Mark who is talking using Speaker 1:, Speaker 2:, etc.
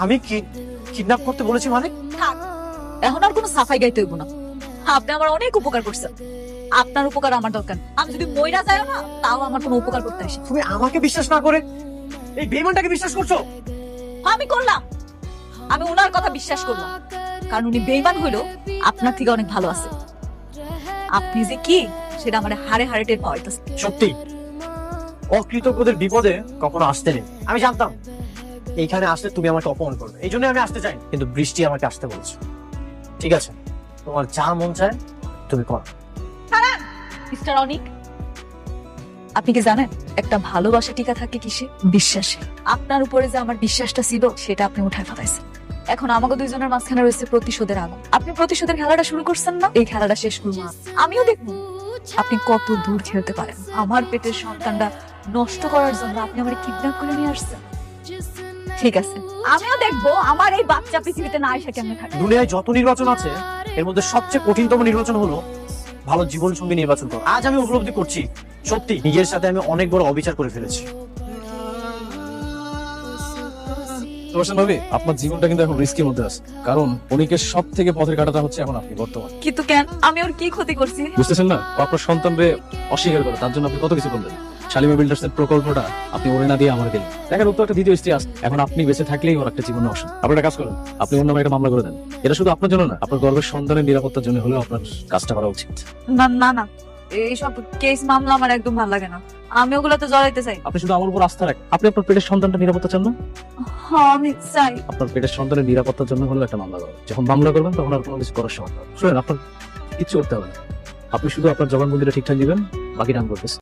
Speaker 1: আমি কি কিডন্যাপ করতে বলেছি মানে?
Speaker 2: থাক, এখন আর কোনো সাফাই গাইতে হইব না। আপনি আমার অনেক উপকার করছেন, আপনার উপকার আমার দরকার নেই। আমি যদি মইরা যাই না, তাও আমার কোনো উপকার করতে আসে।
Speaker 1: তুমি আমাকে বিশ্বাস না করে এই বেঈমানটাকে বিশ্বাস করছো?
Speaker 2: আমি করলাম, আমি ওনার কথা বিশ্বাস করলাম, কারণ উনি বেঈমান হইলো আপনার থেকে অনেক ভালো আছে। আপনি যে কি সেটা আমার হাড়ে হাড়ে টের পাইতেছে।
Speaker 1: সত্যি অকৃতজ্ঞদের বিপদে কখনো আসতে নেই। আমি জানতাম এইখানে আসলে তুমি আমাকে অপমান করবে, এই জন্য আমি আসতে চাই, কিন্তু বৃষ্টি আমাকে আসতে বলছে। ঠিক আছে, তোমার যা মন চায় তুমি করো।
Speaker 2: মিস্টার অনিক, আপনি কি জানেন একটা ভালোবাসা টিকা থাকে কিসে? বিশ্বাসে। আপনার উপরে যে আমার বিশ্বাসটা ছিল সেটা আপনি উঠায় ফেলাইছেন। এখন আমাকে দুইজনের মাঝখানে রয়েছে প্রতিশোধের আগুন। আপনি প্রতিশোধের খেলাটা শুরু করছেন না, এই খেলাটা শেষ করবো আমিও দেখবো আপনি কত দূর খেলতে পারেন। আমার পেটের সন্তানটা নষ্ট করার জন্য আপনি আমার কিডন্যাপ করে নিয়ে আসছেন। ঠিক আছে, আমিও দেখবো আমার এই বাচ্চা পৃথিবীতে না এসে কেমনে থাকে।
Speaker 1: দুনিয়ায় যত নির্বাচন আছে এর মধ্যে সবচেয়ে কঠিনতম নির্বাচন হলো ভালো জীবন সঙ্গী নির্বাচন করা। আজ আমি উপলব্ধি করছি সত্যি নিজের সাথে আমি অনেক বড় অবিচার করে ফেলেছি।
Speaker 3: রোশন ভাবি, আপনার জীবনটা কিন্তু এখন রিস্কের মধ্যে আছে, কারণ অনিকের সব থেকে পথের কাটাটা হচ্ছে এখন আপনি বর্তমান।
Speaker 2: কিন্তু কেন? আমি ওর কি ক্ষতি করছি?
Speaker 3: বুঝতেছেন না, ও আপনার সন্তানকে অস্বীকার করে, তার জন্য আপনি কত কিছু করলেন। শালিমা বিল্ডার্স এর প্রকল্পটা আপনি ওরে না দিয়ে আমার দিলেন। দেখেন, ও তো একটা দ্বিতীয় স্ত্রী আছে, এখন আপনি বেঁচে থাকলেই ওর একটা জীবন নষ্ট। আপনি একটা কাজ করেন, আপনি ওর নামে একটা মামলা করে দেন। এটা শুধু আপনার জন্য না, আপনার গর্ভের সন্তানের নিরাপত্তার জন্য হলেও আপনার কাজটা করা উচিত।
Speaker 2: না না না, এইসব কেস মামলা আমার একদম ভালো লাগে না। আমি ওগুলোতে জড়াইতে চাই।
Speaker 3: আপনি শুধু আমার উপর আস্থা রাখেন। আপনি আপনার পেটের সন্তানটা নিরাপত্তা চান না?
Speaker 2: হ্যাঁ, আমি চাই।
Speaker 3: আপনার পেটের সন্তানের নিরাপত্তার জন্য হলেও একটা মামলা করবেন। যখন মামলা করবেন তখন আর কোনো কিছু করার সময় পাবেন। শুনেন, আপনার কিচ্ছু করতে হবে না, আপনি শুধু আপনার জবানবন্দিটা ঠিকঠাক দিবেন, বাকিটা আমি করতেছি।